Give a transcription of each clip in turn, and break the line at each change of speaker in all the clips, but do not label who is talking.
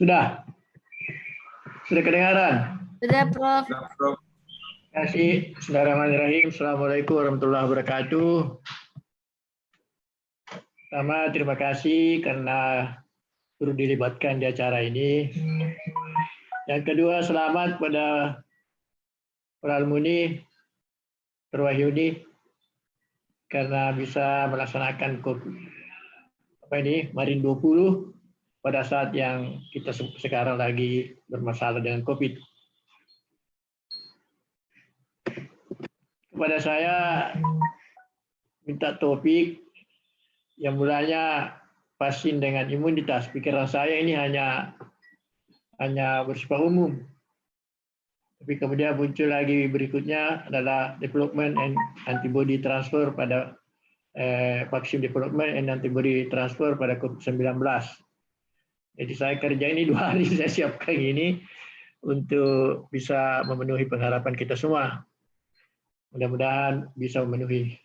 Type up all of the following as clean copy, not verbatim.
Sudah? Sudah kedengaran?
Sudah, Prof.
Terima kasih. Bismillahirrahmanirrahim. Assalamualaikum warahmatullahi wabarakatuh. Pertama, terima kasih karena turut dilibatkan di acara ini. Yang kedua, selamat pada para alumni Terwahyudi karena bisa melaksanakan Marin 20 pada saat yang kita sekarang lagi bermasalah dengan COVID. Kepada saya minta topik yang mulanya vaksin dengan imunitas. Pikiran saya ini hanya bersifat umum. Tapi kemudian muncul lagi berikutnya adalah development and antibody transfer pada vaksin development and antibody transfer pada COVID-19. Jadi saya kerja ini 2 hari saya siapkan ini untuk bisa memenuhi pengharapan kita semua. Mudah-mudahan bisa memenuhi.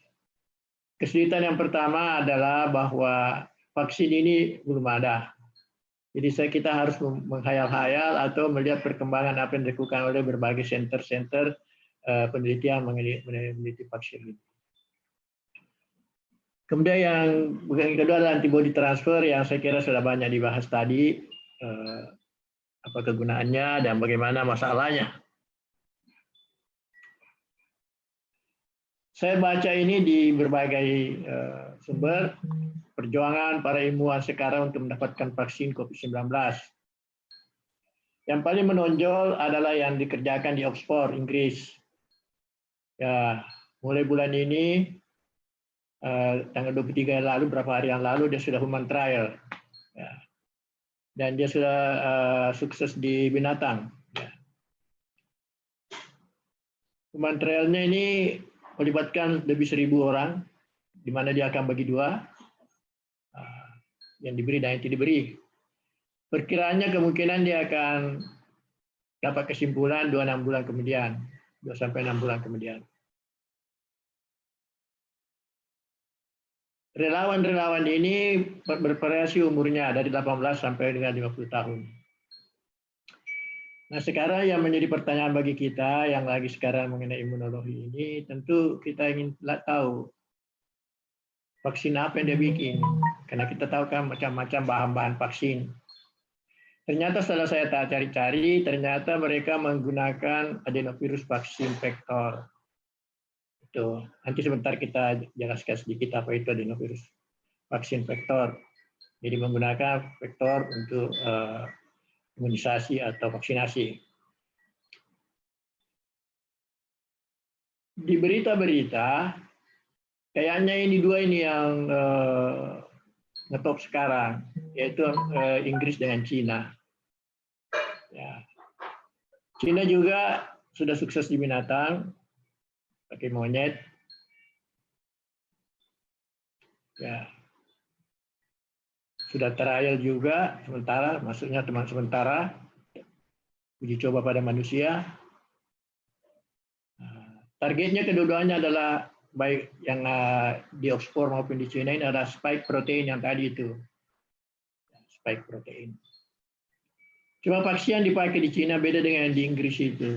Kesulitan yang pertama adalah bahwa vaksin ini belum ada. Jadi kita harus menghayal-hayal atau melihat perkembangan apa yang dilakukan oleh berbagai center-center penelitian meneliti vaksin ini. Kemudian yang kedua adalah antibody transfer yang saya kira sudah banyak dibahas tadi, apa kegunaannya dan bagaimana masalahnya. Saya baca ini di berbagai sumber, perjuangan para ilmuwan sekarang untuk mendapatkan vaksin COVID-19. Yang paling menonjol adalah yang dikerjakan di Oxford, Inggris. Ya, mulai bulan ini, tanggal 23 yang lalu, beberapa hari yang lalu, dia sudah human trial. Ya. Dan dia sudah sukses di binatang. Ya. Human trialnya ini melibatkan lebih 1.000 orang, di mana dia akan bagi 2, yang diberi dan yang tidak diberi. Perkiraannya kemungkinan dia akan dapat kesimpulan 2-6 bulan kemudian, 2-6 bulan kemudian. Relawan-relawan ini bervariasi umurnya dari 18 sampai dengan 50 tahun. Nah, sekarang yang menjadi pertanyaan bagi kita yang lagi sekarang mengenai imunologi ini, tentu kita ingin tahu vaksin apa yang dia bikin. Karena kita tahu kan macam-macam bahan-bahan vaksin. Ternyata setelah saya cari-cari, ternyata mereka menggunakan adenovirus vaksin vektor. Itu. Nanti sebentar kita jelaskan sedikit apa itu adenovirus vaksin vektor. Jadi menggunakan vektor untuk imunisasi atau vaksinasi. Di berita-berita, kayaknya ini 2 ini yang ngetop sekarang, yaitu Inggris dengan Cina. Ya. Cina juga sudah sukses di binatang, pakai monyet. Ya. Sudah trial juga sementara, maksudnya teman sementara, uji coba pada manusia. Targetnya kedua-duanya adalah baik yang di Oxford maupun di China ini adalah spike protein yang tadi itu, spike protein. Cuma vaksin yang dipakai di China beda dengan di Inggris itu.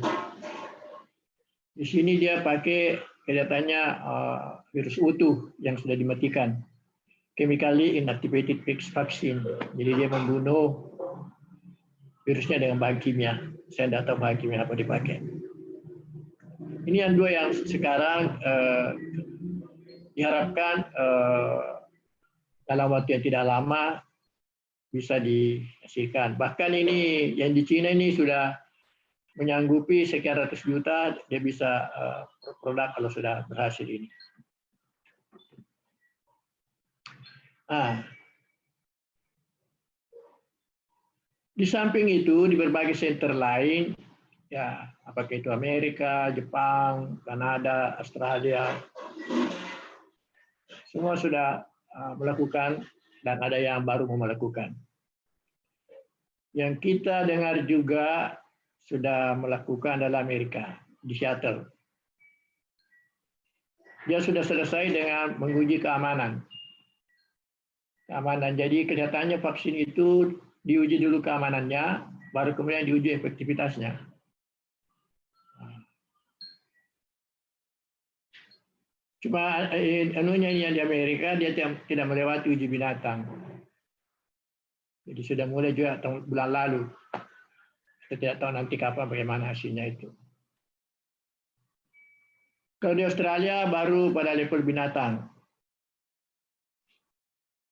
Di sini dia pakai kelihatannya virus utuh yang sudah dimatikan. Chemically inactivated vaccine. Jadi dia membunuh virusnya dengan bahan kimia. Saya tidak tahu bahan kimia apa dipakai. Ini yang 2 yang sekarang diharapkan dalam waktu yang tidak lama bisa dihasilkan. Bahkan ini yang di Cina ini sudah menyanggupi sekian ratus juta, dia bisa produk kalau sudah berhasil ini. Di samping itu, di berbagai center lain, ya apakah itu Amerika, Jepang, Kanada, Australia, semua sudah melakukan dan ada yang baru mau melakukan. Yang kita dengar juga sudah melakukan adalah Amerika, di Seattle. Dia sudah selesai dengan menguji keamanan. Jadi kelihatannya vaksin itu diuji dulu keamanannya, baru kemudian diuji efektivitasnya. Cuma anunya yang di Amerika dia tidak melewati uji binatang. Jadi sudah mulai juga bulan lalu. Kita tidak tahu nanti kapan bagaimana hasilnya itu. Kalau di Australia baru pada level binatang.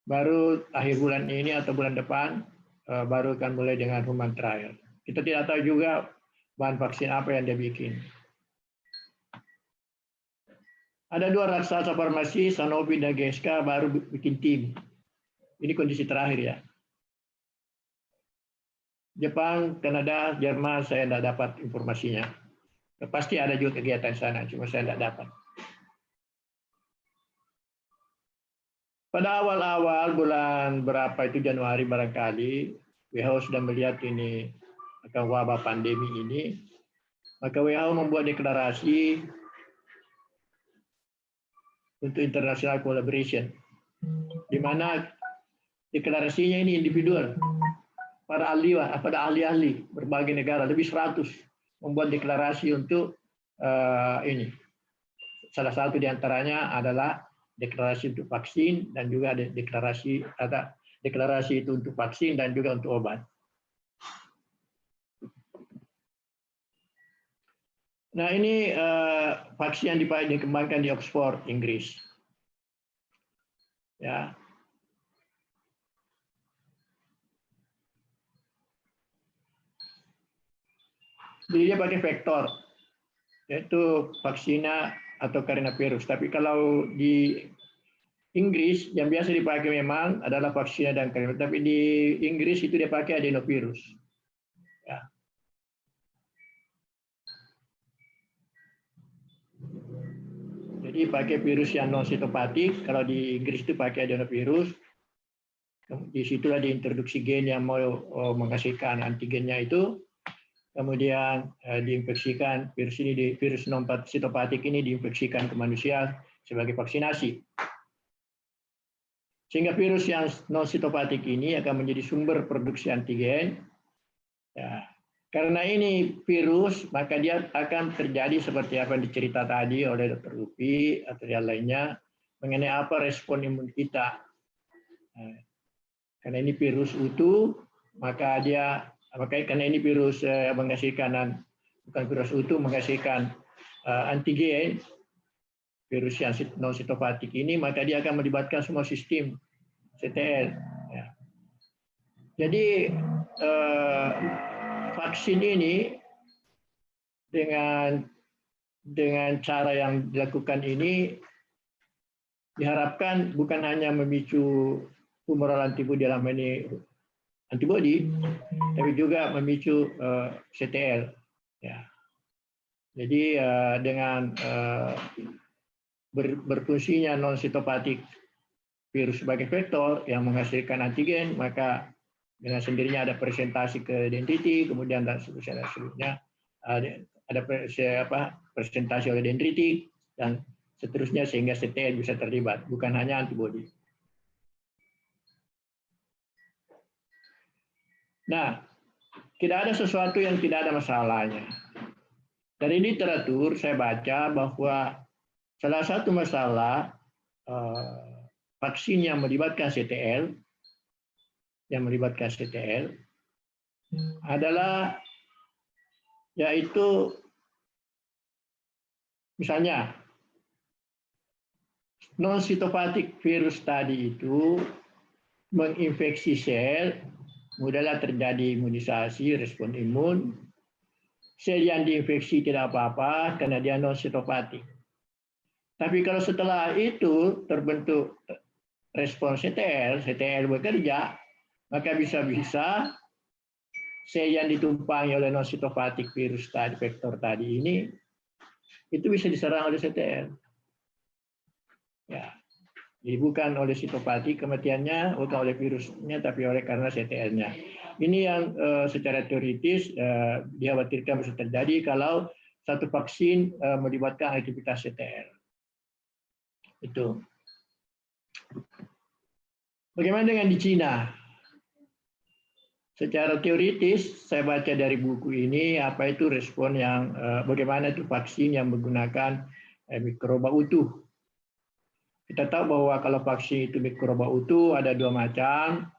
Baru akhir bulan ini atau bulan depan baru akan mulai dengan human trial. Kita tidak tahu juga bahan vaksin apa yang dia bikin. Ada 2 raksasa farmasi, Sanofi dan GSK baru bikin tim. Ini kondisi terakhir ya. Jepang, Kanada, Jerman saya tidak dapat informasinya. Pasti ada juga kegiatan sana, cuma saya tidak dapat. Pada awal-awal bulan berapa itu Januari barangkali, WHO sudah melihat ini akan wabah pandemi ini, maka WHO membuat deklarasi untuk international collaboration, di mana deklarasinya ini individual, para ahli-ahli berbagai negara, lebih 100 membuat deklarasi untuk ini. Salah satu diantaranya adalah deklarasi untuk vaksin dan juga ada deklarasi itu untuk vaksin dan juga untuk obat. Nah ini vaksin yang dikembangkan di Oxford, Inggris. Ya. Jadi dia pakai vektor, yaitu vaksina atau coronavirus. Tapi kalau di Inggris yang biasa dipakai memang adalah vaksina dan coronavirus. Tapi di Inggris itu dia pakai adenovirus. Ya. Jadi pakai virus yang non sitopatik. Kalau di Inggris itu pakai adenovirus. Di situlah diintroduksi gen yang mau menghasilkan antigennya itu. Kemudian diinfeksikan virus ini, virus non sitopatik ini diinfeksikan ke manusia sebagai vaksinasi. Sehingga virus yang non sitopatik ini akan menjadi sumber produksi antigen. Ya. Karena ini virus, maka dia akan terjadi seperti apa yang dicerita tadi oleh Dr. Lupi atau yang lainnya mengenai apa respon imun kita. Nah, karena ini virus utuh, maka karena ini virus menghasilkan, bukan virus utuh, menghasilkan antigen, virus yang non sitopatik ini, maka dia akan melibatkan semua sistem CTL. Ya. Jadi vaksin ini dengan cara yang dilakukan ini diharapkan bukan hanya memicu humoral antibodi dalam ini antibodi, tapi juga memicu CTL. Ya. Jadi dengan berfungsinya non sitopatik virus sebagai vektor yang menghasilkan antigen, maka dengan sendirinya ada presentasi ke dendritik, kemudian dan seterusnya ada presentasi oleh dendritik dan seterusnya sehingga CTL bisa terlibat, bukan hanya antibodi. Nah, tidak ada sesuatu yang tidak ada masalahnya. Dari literatur saya baca bahwa salah satu masalah vaksin yang melibatkan CTL adalah yaitu misalnya non sitopatik virus tadi itu menginfeksi sel, mudahlah terjadi imunisasi, respon imun. Sel yang diinfeksi tidak apa-apa karena dia non sitopatik. Tapi kalau setelah itu terbentuk respon CTL bekerja, maka bisa-bisa sel yang ditumpangi oleh non sitopatik virus tadi, vektor tadi ini, itu bisa diserang oleh CTL. Ya. Jadi bukan oleh sitopatik kematiannya, bukan oleh virusnya, tapi karena CTL-nya. Ini yang secara teoritis dikhawatirkan bisa terjadi kalau satu vaksin melibatkan aktivitas CTL. Itu. Bagaimana dengan di Cina? Secara teoritis, saya baca dari buku ini apa itu respon yang bagaimana itu vaksin yang menggunakan mikroba utuh. Kita tahu bahwa kalau vaksin itu mikroba utuh ada dua macam.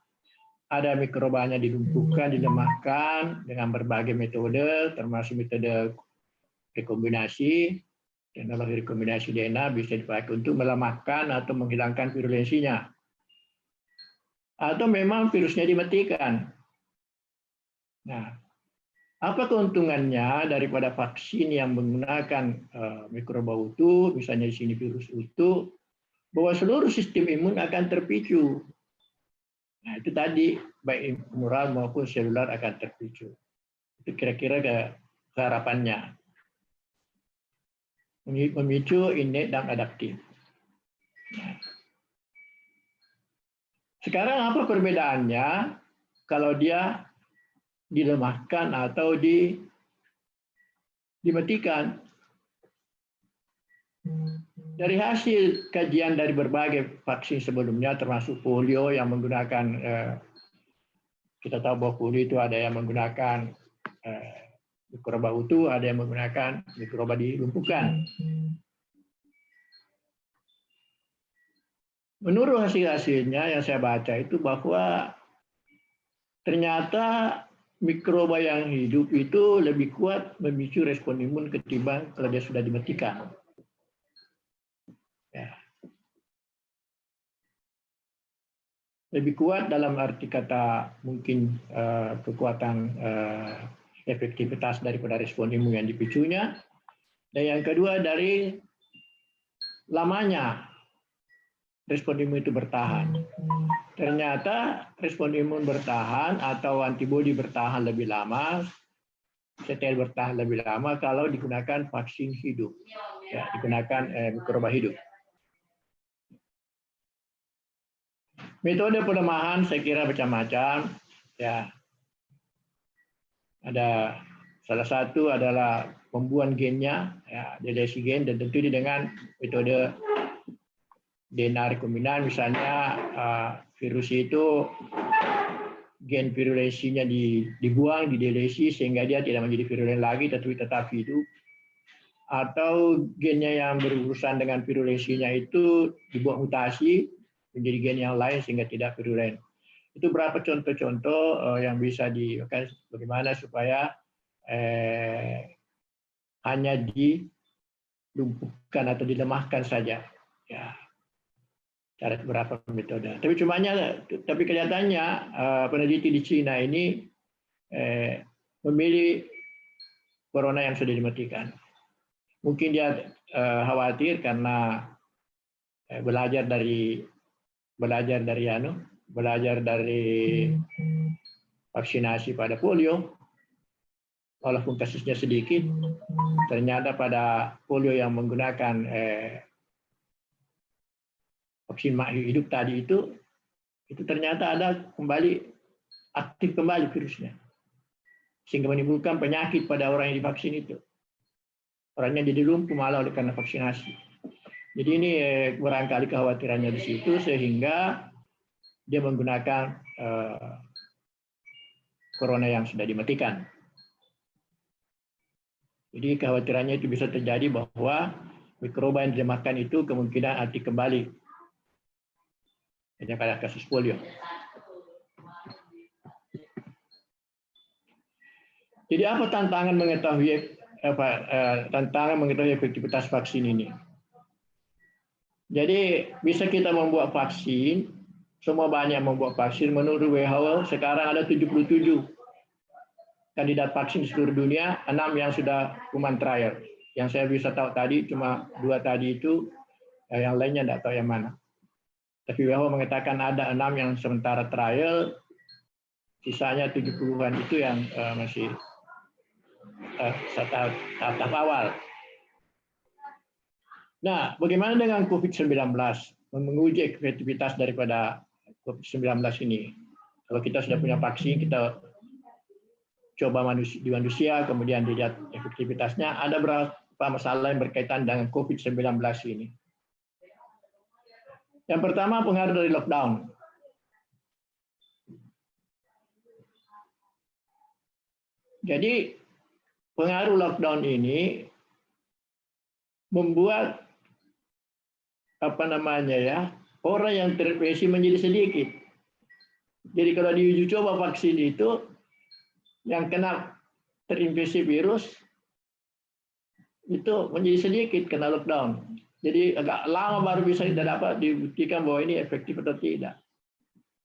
Ada mikrobanya dilumpuhkan, dilemahkan dengan berbagai metode, termasuk metode rekombinasi. Teknologi rekombinasi DNA bisa dipakai untuk melemahkan atau menghilangkan virulensinya. Atau memang virusnya dimatikan. Nah, apa keuntungannya daripada vaksin yang menggunakan mikroba utuh, misalnya di sini virus utuh, bahwa seluruh sistem imun akan terpicu. Nah, itu tadi, baik humoral maupun seluler akan terpicu. Itu kira-kira harapannya. Memicu innate dan adaptif. Nah, sekarang apa perbedaannya kalau dia dilemahkan atau dimatikan? Dari hasil kajian dari berbagai vaksin sebelumnya, termasuk polio yang menggunakan, kita tahu bahwa polio itu ada yang menggunakan mikroba utuh, ada yang menggunakan mikroba dilumpuhkan. Menurut hasil-hasilnya yang saya baca itu bahwa ternyata mikroba yang hidup itu lebih kuat memicu respon imun ketimbang kalau dia sudah dimatikan. Ya. Lebih kuat dalam arti kata mungkin kekuatan efektivitas daripada respon imun yang dipicunya. Dan yang kedua dari lamanya respon imun itu bertahan. Ternyata respon imun bertahan atau antibodi bertahan lebih lama, setel bertahan lebih lama kalau digunakan vaksin hidup, ya, digunakan mikroba hidup. Metode pelemahan saya kira macam-macam, ya. Ada salah satu adalah pembuangan gennya, ya, delesi gen, dan tentu dengan metode DNA rekombinan, misalnya virus itu gen virulensinya dibuang, didelesi sehingga dia tidak menjadi virulen lagi, tetapi tetap hidup. Atau gennya yang berurusan dengan virulensinya itu dibuat mutasi menjadi gen yang lain sehingga tidak virulen. Itu berapa contoh-contoh yang bisa dilakukan bagaimana supaya hanya dilumpuhkan atau dilemahkan saja. Ya. Cara beberapa metode. Tapi kelihatannya peneliti di Cina ini memilih corona yang sudah dimatikan. Mungkin dia khawatir karena belajar dari vaksinasi pada polio, walaupun kasusnya sedikit, ternyata pada polio yang menggunakan vaksin hidup tadi itu ternyata ada aktif kembali virusnya, sehingga menimbulkan penyakit pada orang yang divaksin itu. Orangnya jadi lumpuh malah oleh karena vaksinasi. Jadi ini barangkali kekhawatirannya di situ sehingga dia menggunakan corona yang sudah dimatikan. Jadi kekhawatirannya itu bisa terjadi bahwa mikroba yang dilemahkan itu kemungkinan aktif kembali. Hanya pada kasus polio. Jadi apa tantangan mengetahui efektivitas vaksin ini? Jadi bisa kita membuat vaksin, semua banyak membuat vaksin. Menurut WHO sekarang ada 77 kandidat vaksin di seluruh dunia, 6 yang sudah human trial. Yang saya bisa tahu tadi cuma 2 tadi itu, yang lainnya tidak tahu yang mana. Tapi WHO mengatakan ada 6 yang sementara trial, sisanya 70-an itu yang masih tahap awal. Nah, bagaimana dengan COVID-19? Menguji efektivitas daripada COVID-19 ini. Kalau kita sudah punya vaksin, kita coba di manusia, kemudian dilihat efektivitasnya, ada berapa masalah yang berkaitan dengan COVID-19 ini. Yang pertama, pengaruh dari lockdown. Jadi pengaruh lockdown ini membuat orang yang terinfeksi menjadi sedikit. Jadi kalau di uji coba vaksin itu yang kena terinfeksi virus itu menjadi sedikit kena lockdown. Jadi agak lama baru bisa dapat dibuktikan bahwa ini efektif atau tidak.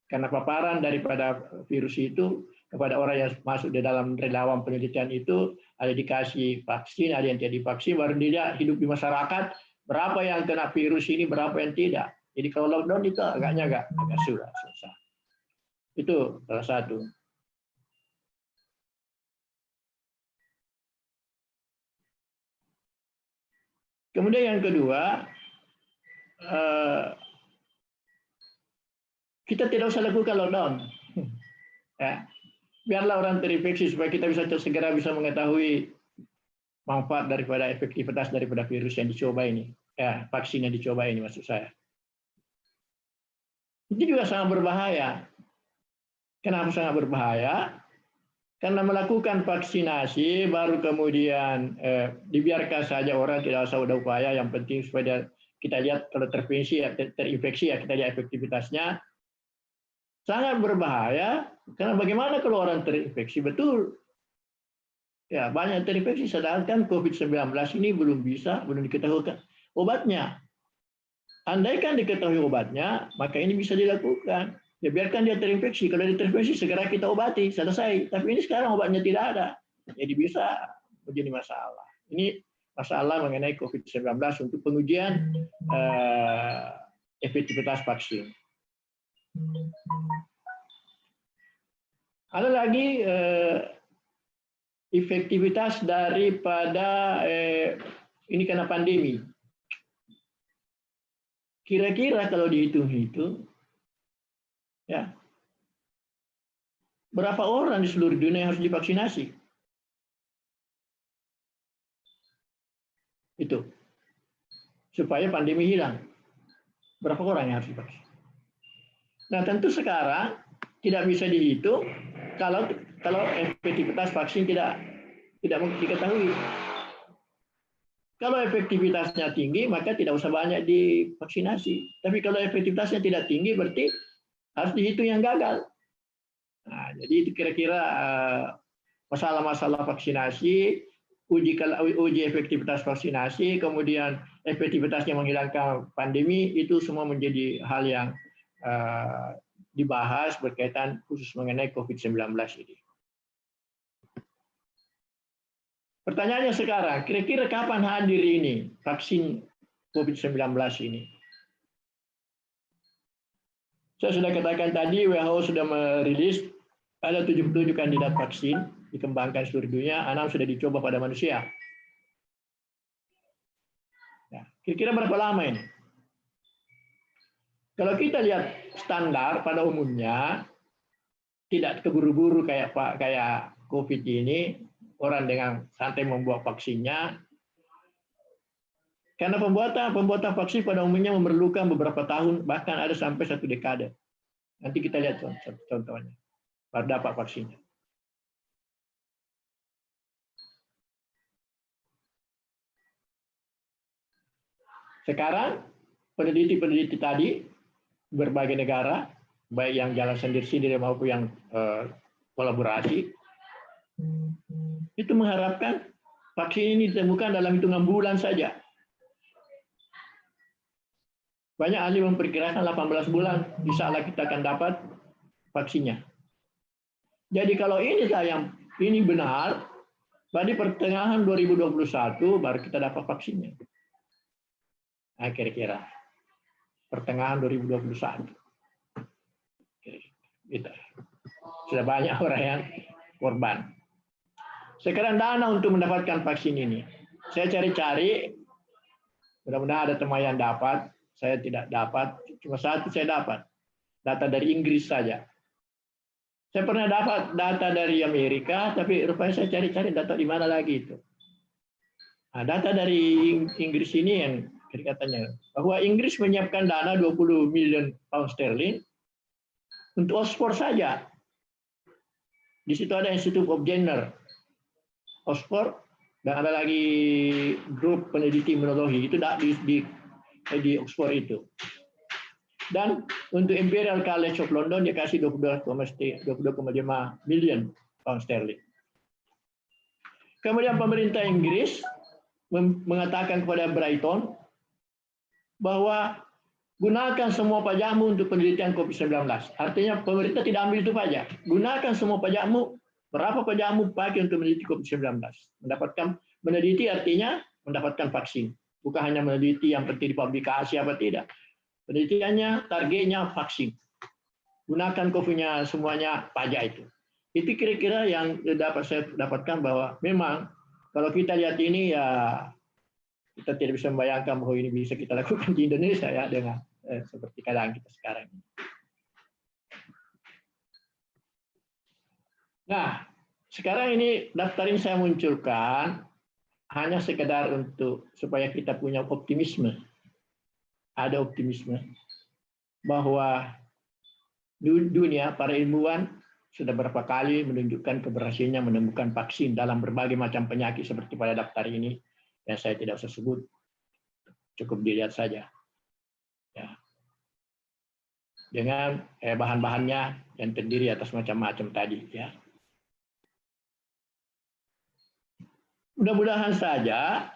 Karena paparan daripada virus itu kepada orang yang masuk di dalam relawan penelitian itu ada dikasih vaksin, ada yang tidak divaksin, baru dia hidup di masyarakat, berapa yang kena virus ini, berapa yang tidak. Jadi kalau lockdown itu agak susah. Itu salah satu. Kemudian yang kedua, kita tidak usah lakukan lockdown. Ya. Biarlah orang terinfeksi supaya kita segera bisa mengetahui manfaat daripada efektivitas daripada virus yang dicoba ini. Ya, vaksin yang dicoba ini maksud saya. Itu juga sangat berbahaya. Kenapa sangat berbahaya? Karena melakukan vaksinasi baru kemudian dibiarkan saja orang tidak usah ada upaya, yang penting supaya kita lihat kalau terinfeksi ya kita lihat efektivitasnya. Sangat berbahaya karena bagaimana kalau orang terinfeksi betul? Ya, banyak terinfeksi sedangkan COVID-19 ini belum diketahui obatnya. Andaikan diketahui obatnya, maka ini bisa dilakukan. Ya biarkan dia terinfeksi, kalau dia terinfeksi segera kita obati, selesai. Tapi ini sekarang obatnya tidak ada. Jadi bisa menjadi masalah. Ini masalah mengenai COVID-19 untuk pengujian efektivitas vaksin. Ada lagi efektivitas daripada ini karena pandemi. Kira-kira kalau dihitung-hitung, ya berapa orang di seluruh dunia yang harus divaksinasi? Itu supaya pandemi hilang. Berapa orang yang harus divaksin? Nah, tentu sekarang tidak bisa dihitung kalau efektivitas vaksin tidak diketahui. Kalau efektivitasnya tinggi, maka tidak usah banyak divaksinasi. Tapi kalau efektivitasnya tidak tinggi, berarti harus dihitung yang gagal. Nah, jadi itu kira-kira masalah-masalah vaksinasi, uji efektivitas vaksinasi, kemudian efektivitasnya menghilangkan pandemi, itu semua menjadi hal yang dibahas berkaitan khusus mengenai COVID-19 ini. Pertanyaannya sekarang, kira-kira kapan hadir ini vaksin COVID-19 ini? Saya sudah katakan tadi, WHO sudah merilis ada 77 kandidat vaksin dikembangkan seluruh dunia, 6 sudah dicoba pada manusia. Nah, kira-kira berapa lama ini? Kalau kita lihat standar pada umumnya tidak keburu-buru kayak COVID ini, orang dengan santai membuat vaksinnya. Karena pembuatan vaksin pada umumnya memerlukan beberapa tahun, bahkan ada sampai 1 dekade. Nanti kita lihat contohnya, baru dapat vaksinnya. Sekarang peneliti-peneliti tadi berbagai negara, baik yang jalan sendiri-sendiri maupun yang kolaborasi, itu mengharapkan vaksin ini ditemukan dalam hitungan bulan saja. Banyak ahli memperkirakan 18 bulan, insya Allah kita akan dapat vaksinnya. Jadi kalau ini benar, pada pertengahan 2021 baru kita dapat vaksinnya. Nah, kira-kira pertengahan 2021. Gitu. Sudah banyak orang yang korban. Sekarang dana untuk mendapatkan vaksin ini. Saya cari-cari, mudah-mudahan ada teman yang dapat. Saya tidak dapat, cuma satu saya dapat. Data dari Inggris saja. Saya pernah dapat data dari Amerika, tapi rupanya saya cari-cari data di mana lagi itu. Nah, data dari Inggris ini yang katanya bahwa Inggris menyiapkan dana 20 miliar pound sterling untuk Oxford saja. Di situ ada Institute of Gender. Oxford, dan ada lagi grup peneliti imunologi itu di Oxford itu. Dan untuk Imperial College of London dia kasih 22,5 million pound sterling. Kemudian pemerintah Inggris mengatakan kepada Brighton bahwa gunakan semua pajakmu untuk penelitian COVID-19. Artinya pemerintah tidak ambil itu pajak. Gunakan semua pajakmu, berapa pajakmu pakai untuk meneliti COVID-19. Meneliti artinya mendapatkan vaksin. Bukan hanya meneliti yang penting dipublikasi apa tidak. Penelitiannya, targetnya vaksin. Gunakan COVID-nya semuanya pajak itu. Itu kira-kira yang dapat saya dapatkan bahwa memang kalau kita lihat ini ya kita tidak bisa membayangkan bahwa ini bisa kita lakukan di Indonesia ya dengan seperti keadaan kita sekarang. Nah, sekarang ini daftar ini saya munculkan hanya sekedar untuk supaya kita punya optimisme. Ada optimisme bahwa dunia para ilmuwan sudah berapa kali menunjukkan keberhasilannya menemukan vaksin dalam berbagai macam penyakit seperti pada daftar ini yang saya tidak usah sebut. Cukup dilihat saja. Ya. Dengan bahan-bahannya yang terdiri atas macam-macam tadi. Ya. Mudah-mudahan saja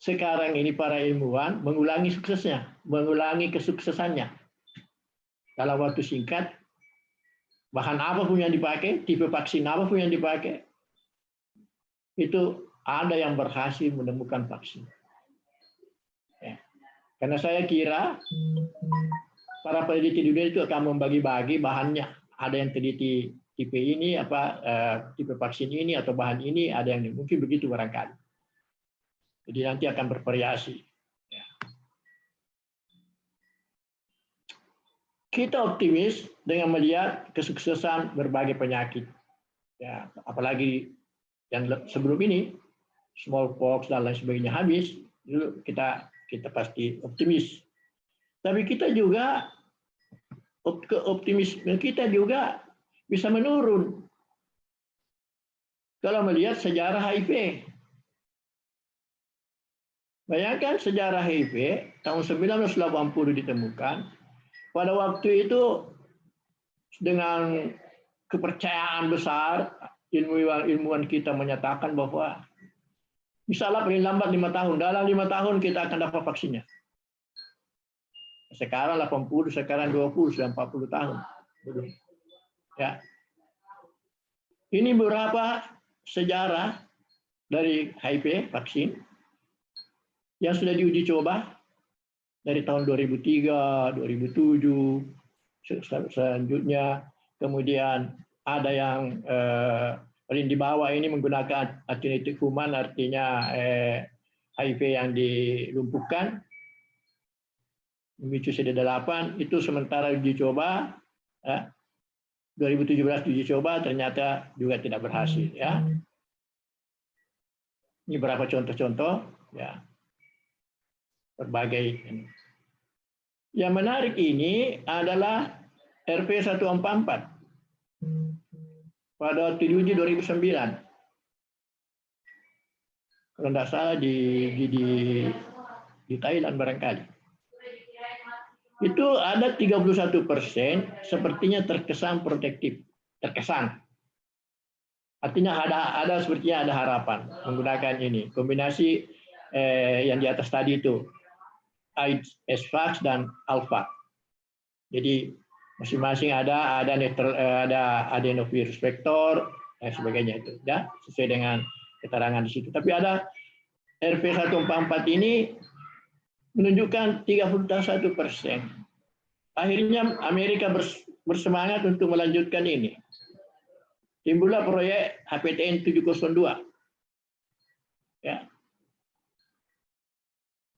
sekarang ini para ilmuwan mengulangi suksesnya, mengulangi kesuksesannya. Dalam waktu singkat, bahan apapun yang dipakai, tipe vaksin apapun yang dipakai, itu ada yang berhasil menemukan vaksin. Ya. Karena saya kira para peneliti dunia itu akan membagi-bagi bahannya. Ada yang teliti tipe ini, tipe vaksin ini atau bahan ini, ada yang mungkin begitu barangkali. Jadi nanti akan bervariasi. Ya. Kita optimis dengan melihat kesuksesan berbagai penyakit. Ya, apalagi yang sebelum ini, smallpox dan lain sebagainya habis, kita pasti optimis. Tapi kita juga optimisme kita juga bisa menurun kalau melihat sejarah HIV. Bayangkan sejarah HIV tahun 1980 ditemukan. Pada waktu itu dengan kepercayaan besar ilmuwan kita menyatakan bahwa misalnya paling lambat 5 tahun, dalam 5 tahun kita akan dapat vaksinnya. Sekarang 80, sekarang 20, sudah 40 tahun. Belum. Ya. Ini beberapa sejarah dari HIV vaksin yang sudah diuji coba dari tahun 2003, 2007, selanjutnya kemudian ada yang paling di bawah ini menggunakan genetik human, artinya HIV yang dilumpuhkan, memicu CD8, itu sementara uji coba, 2017 uji coba ternyata juga tidak berhasil. Ya. Ini beberapa contoh-contoh, ya, berbagai. Yang menarik ini adalah RP144 pada waktu diuji 2009. Kalau tidak salah di Thailand barangkali. Itu ada 31% sepertinya terkesan protektif, terkesan. Artinya ada sepertinya ada harapan menggunakan ini kombinasi yang di atas tadi itu Svax dan Alpha. Jadi masing-masing ada adenovirus vektor dan sebagainya itu, ya, sesuai dengan keterangan di situ. Tapi ada RP144 ini menunjukkan 31%. Akhirnya Amerika bersemangat untuk melanjutkan ini. Timbullah proyek HPTN 702. Ya.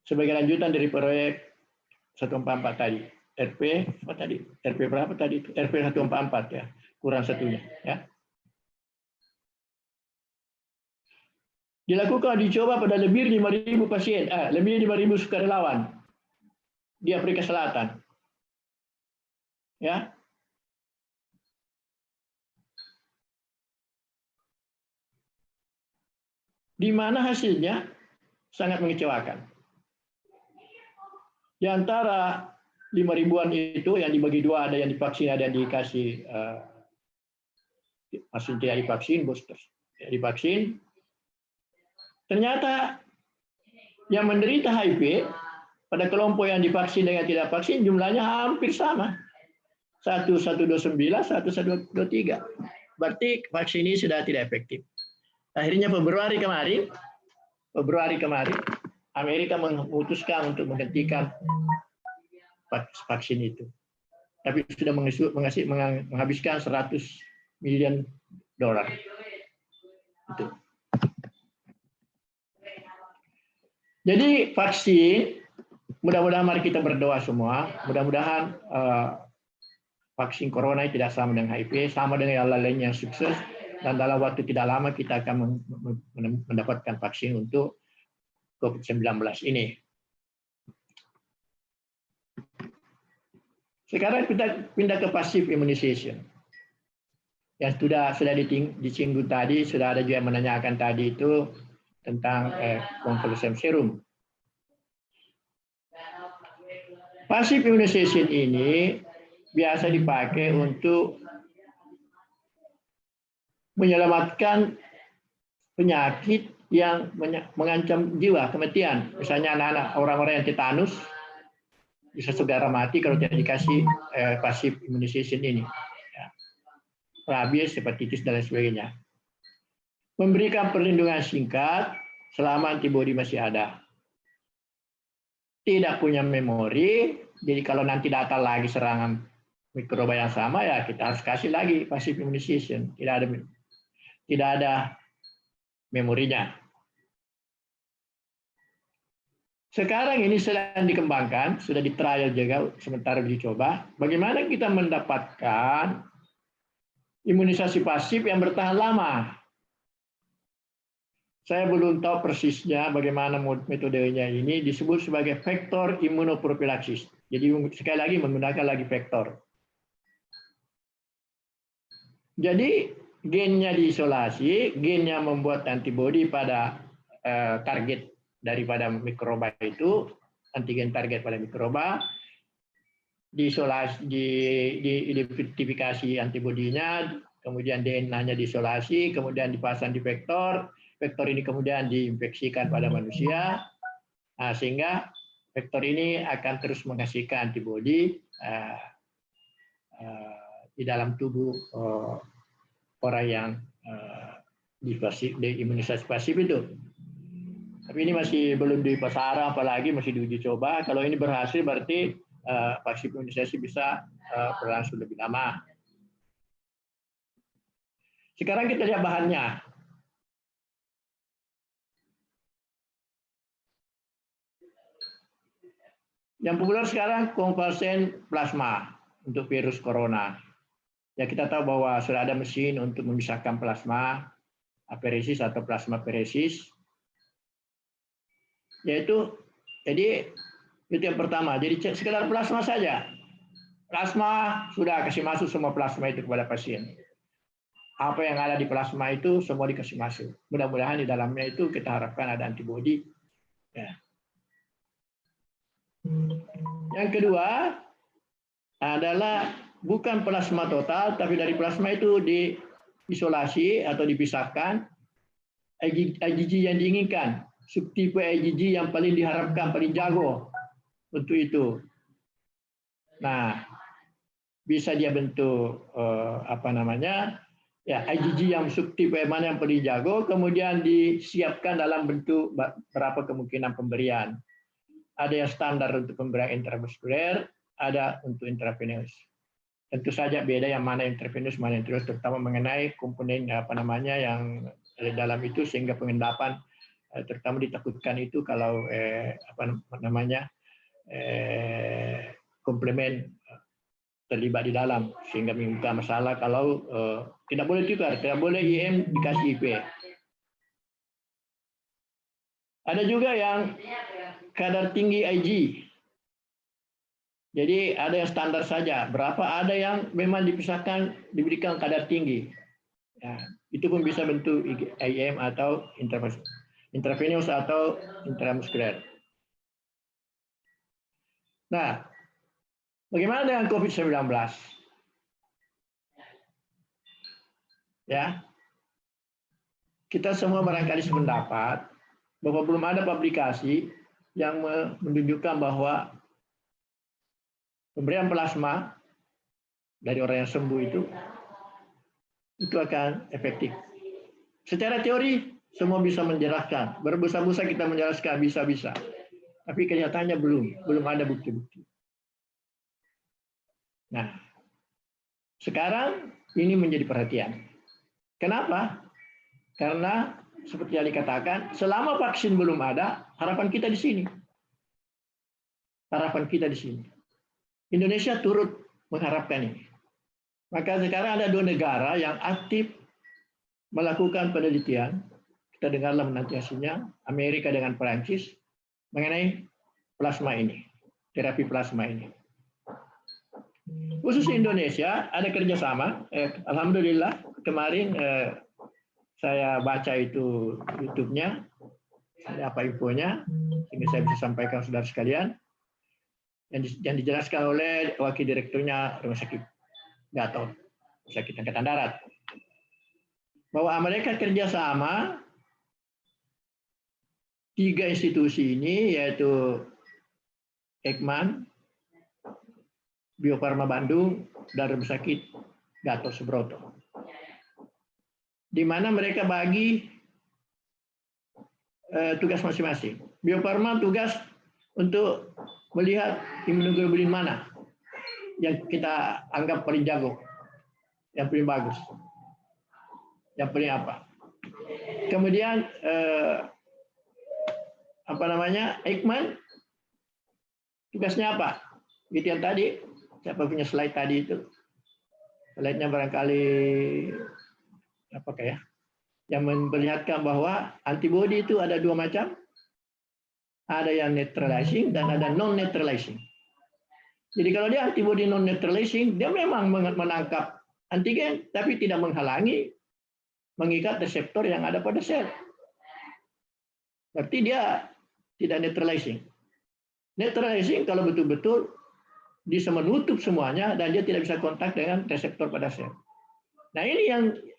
Sebagai lanjutan dari proyek 144 tadi. RP berapa tadi? RP 144 ya. Kurang satunya, ya. Dilakukan dicoba pada lebih 5.000 pasien, lebih 5.000 sukarelawan di Afrika Selatan. Ya. di mana hasilnya sangat mengecewakan. Di antara 5.000-an itu yang dibagi dua, ada yang divaksin, ada yang dikasih masih tidak divaksin, booster divaksin. Ternyata yang menderita HIV pada kelompok yang divaksin dengan tidak vaksin jumlahnya hampir sama. 1129, 1123. Berarti vaksin ini sudah tidak efektif. Akhirnya Februari kemarin, Amerika memutuskan untuk menghentikan vaksin itu. Tapi sudah menghabiskan 100 miliar dolar. Itu. Jadi vaksin, mudah-mudahan mari kita berdoa semua, mudah-mudahan vaksin corona tidak sama dengan HIV, sama dengan yang lain yang sukses, dan dalam waktu tidak lama kita akan mendapatkan vaksin untuk COVID-19 ini. Sekarang kita pindah ke passive immunization. Yang sudah disinggung tadi, sudah ada juga yang menanyakan tadi itu tentang convalescent serum. Passive immunization ini biasa dipakai untuk menyelamatkan penyakit yang mengancam jiwa, kematian. Misalnya anak-anak, orang-orang yang tetanus, bisa segera mati kalau tidak dikasih passive immunization ini. Rabies, hepatitis, dan lain sebagainya. Memberikan perlindungan singkat selama antibodi masih ada. Tidak punya memori, jadi kalau nanti datang lagi serangan mikroba yang sama, ya kita harus kasih lagi passive immunization. Tidak ada memorinya. Sekarang ini sedang dikembangkan, sudah di trial juga, sementara uji coba. Bagaimana kita mendapatkan imunisasi pasif yang bertahan lama? Saya belum tahu persisnya bagaimana metodenya ini, disebut sebagai faktor imunoprofilaksis. Jadi sekali lagi menggunakan lagi faktor. Jadi gennya diisolasi, gennya membuat antibodi pada target daripada mikroba itu, antigen target pada mikroba, diisolasi, diidentifikasi antibodinya, kemudian DNA-nya diisolasi, kemudian dipasang di vektor, vektor ini kemudian diinfeksikan pada manusia, sehingga vektor ini akan terus menghasilkan antibodi di dalam tubuh orang yang diimunisasi pasif itu. Tapi ini masih belum di pasaran, apalagi masih diuji coba. Kalau ini berhasil berarti vaksin imunisasi bisa berlangsung lebih lama. Sekarang kita lihat bahannya. Yang populer sekarang konvalesen plasma untuk virus corona. Ya, kita tahu bahwa sudah ada mesin untuk memisahkan plasma aferesis atau plasma feresis. Yaitu, jadi itu yang pertama. Jadi sekedar plasma saja. Plasma sudah kasih masuk semua plasma itu kepada pasien. Apa yang ada di plasma itu semua dikasih masuk. Mudah-mudahan di dalamnya itu kita harapkan ada antibodi. Ya. Yang kedua adalah bukan plasma total, tapi dari plasma itu diisolasi atau dipisahkan IgG yang diinginkan, subtipe IgG yang paling diharapkan, paling jago untuk itu. Nah, bisa dia bentuk IgG yang subtipe mana yang paling jago, kemudian disiapkan dalam bentuk berapa kemungkinan pemberian. Ada yang standar untuk pemberian intramuskuler, ada untuk intravenous. Tentu saja beda yang mana intravenous, mana intravenous, terutama mengenai komponen yang dalam itu, sehingga pengendapan terutama ditakutkan itu kalau komplemen terlibat di dalam, sehingga menimbulkan masalah kalau tidak boleh tukar, tidak boleh IM dikasih IP. Ada juga yang kadar tinggi Ig. Jadi ada yang standar saja, berapa, ada yang memang dipisahkan, diberikan kadar tinggi. Ya, itu pun bisa bentuk IM atau intravenous. intravenous atau intramuskuler. Nah, bagaimana dengan COVID-19? Ya, kita semua barangkali sependapat bahwa belum ada publikasi yang menunjukkan bahwa pemberian plasma dari orang yang sembuh itu akan efektif. Secara teori semua bisa menjelaskan, berbusa-busa kita menjelaskan bisa-bisa, tapi kenyataannya belum ada bukti-bukti. Nah, sekarang ini menjadi perhatian. Kenapa? Karena seperti yang dikatakan, selama vaksin belum ada, harapan kita di sini. Harapan kita di sini. Indonesia turut mengharapkan ini. Maka sekarang ada 2 negara yang aktif melakukan penelitian. Kita dengarlah nanti hasilnya, Amerika dengan Perancis, mengenai plasma ini, terapi plasma ini. Khusus Indonesia ada kerjasama. Alhamdulillah kemarin saya baca itu YouTube-nya, ada apa infonya, sehingga saya bisa sampaikan saudara sekalian. Yang dijelaskan oleh wakil direkturnya Rumah Sakit Gatot, Rumah Sakit Angkatan Darat, bahwa mereka kerjasama 3 institusi ini, yaitu Eijkman, Bio Farma Bandung, dan Rumah Sakit Gatot Subroto, di mana mereka bagi tugas masing-masing. Bio Farma tugas untuk melihat imunoglobulin mana yang kita anggap paling jago, yang paling bagus, yang paling apa. Kemudian Eijkman tugasnya apa? Gitu yang tadi, siapa punya slide tadi itu? Slide-nya barangkali apakah ya? Yang memperlihatkan bahwa antibodi itu ada 2 macam. Ada yang neutralizing dan ada non-neutralizing. Jadi kalau dia antibodi non-neutralizing, dia memang menangkap antigen, tapi tidak menghalangi mengikat reseptor yang ada pada sel. Berarti dia tidak neutralizing. Neutralizing kalau betul-betul bisa menutup semuanya dan dia tidak bisa kontak dengan reseptor pada sel. Nah ini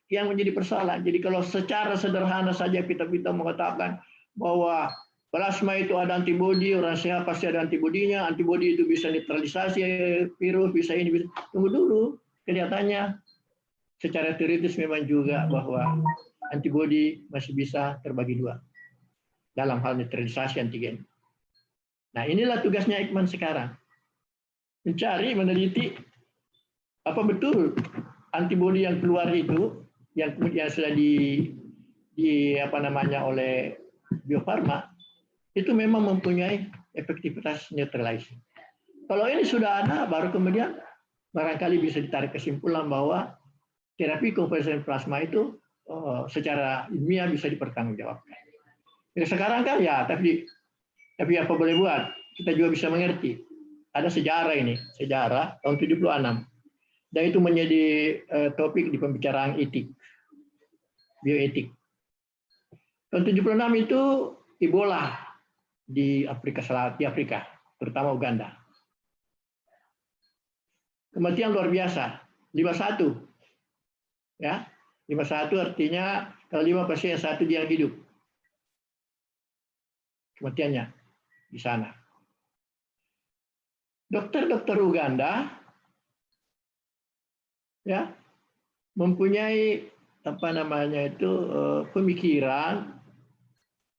yang menjadi persoalan. Jadi kalau secara sederhana saja kita mengatakan bahwa plasma itu ada antibodi, orang sehat pasti ada antibodinya, antibodi itu bisa neutralisasi virus, bisa ini, bisa. Tunggu dulu, kelihatannya secara teoritis memang juga bahwa antibodi masih bisa terbagi 2 dalam hal neutralisasi antigen. Nah inilah tugasnya Eijkman sekarang, mencari, meneliti apa betul antibodi yang keluar itu, yang kemudian sudah oleh Bio Farma, itu memang mempunyai efektivitas neutralizing. Kalau ini sudah ada, baru kemudian barangkali bisa ditarik kesimpulan bahwa terapi konvalesen plasma itu secara ilmiah bisa dipertanggungjawabkan. Jadi sekarang kan ya, tapi apa boleh buat? Kita juga bisa mengerti. Ada sejarah ini, sejarah tahun 76. Dan itu menjadi topik di pembicaraan etik, bioetik. Tahun 76 itu Ebola di Afrika Selatan, di Afrika, terutama Uganda. Kematian luar biasa, 51. Ya, 51 artinya kalau 5 pasien 1 dia yang hidup. Kematiannya di sana. Dokter-dokter Uganda ya mempunyai pemikiran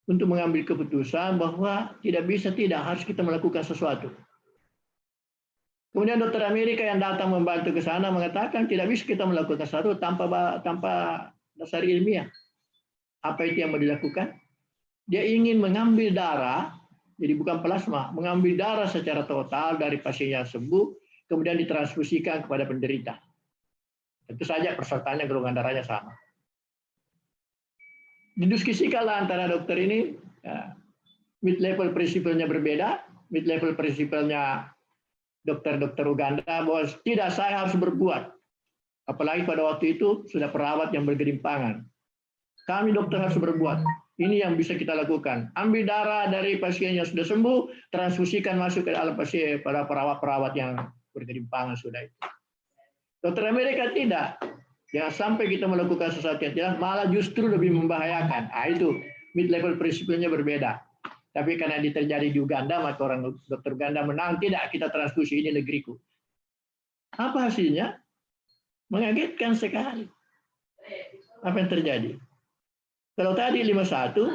untuk mengambil keputusan bahwa tidak harus kita melakukan sesuatu. Kemudian dokter Amerika yang datang membantu ke sana mengatakan tidak bisa kita melakukan sesuatu tanpa dasar ilmiah. Apa itu yang mau dilakukan? Dia ingin mengambil darah, jadi bukan plasma, mengambil darah secara total dari pasien yang sembuh, kemudian ditransfusikan kepada penderita. Tentu saja persyaratannya golongan darahnya sama. Didiskusikanlah antara dokter ini, mid level prinsipalnya berbeda, mid level prinsipalnya dokter-dokter Uganda bahwa tidak, saya harus berbuat. Apalagi pada waktu itu sudah perawat yang bergelimpangan. Kami dokter harus berbuat. Ini yang bisa kita lakukan. Ambil darah dari pasien yang sudah sembuh, transfusikan masuk ke dalam pasien pada perawat-perawat yang berkelimpangan sudah itu. Dokter Amerika tidak. Jangan sampai kita melakukan sesuatu yang tidak, malah justru lebih membahayakan. Itu mid-level prinsipnya berbeda. Tapi karena ini terjadi di Uganda, maka orang dokter Uganda menang. Tidak, kita transfusi, ini negeriku. Apa hasilnya? Mengagetkan sekali. Apa yang terjadi? Kalau tadi 51,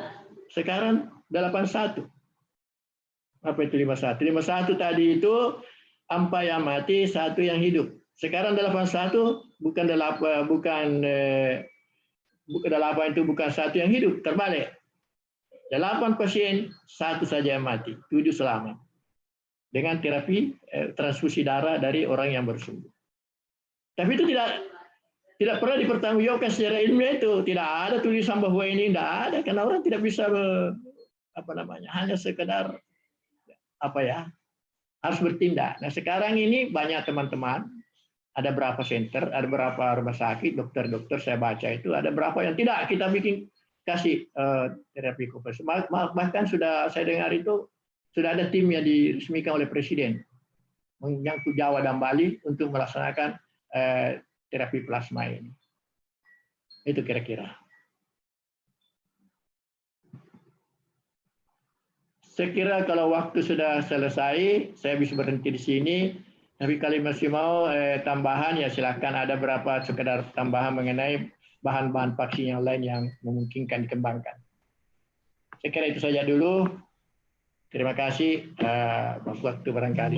sekarang 81. Apa itu 51? 51 tadi itu 4 yang mati, 1 yang hidup. Sekarang 81 bukan 8 itu bukan 1 yang hidup, terbalik. 8 pasien, 1 saja yang mati, 7 selamat. Dengan terapi transfusi darah dari orang yang bersembuh. Tapi itu tidak pernah dipertanggungjawabkan secara ilmiah itu. Tidak ada tulisan bahwa ini tidak ada, karena orang tidak bisa hanya sekedar harus bertindak. Nah sekarang ini banyak teman-teman, ada berapa center, ada berapa rumah sakit, dokter-dokter saya baca itu ada berapa yang tidak kita kasih terapi konversi. Bahkan sudah saya dengar itu sudah ada tim yang diresmikan oleh Presiden menyangkut Jawa dan Bali untuk melaksanakan terapi plasma ini. Itu kira-kira. Saya kira kalau waktu sudah selesai, saya bisa berhenti di sini. Tapi kalau masih mau tambahan, ya silakan, ada berapa sekedar tambahan mengenai bahan-bahan vaksin yang lain yang memungkinkan dikembangkan. Saya kira itu saja dulu. Terima kasih waktu barangkali.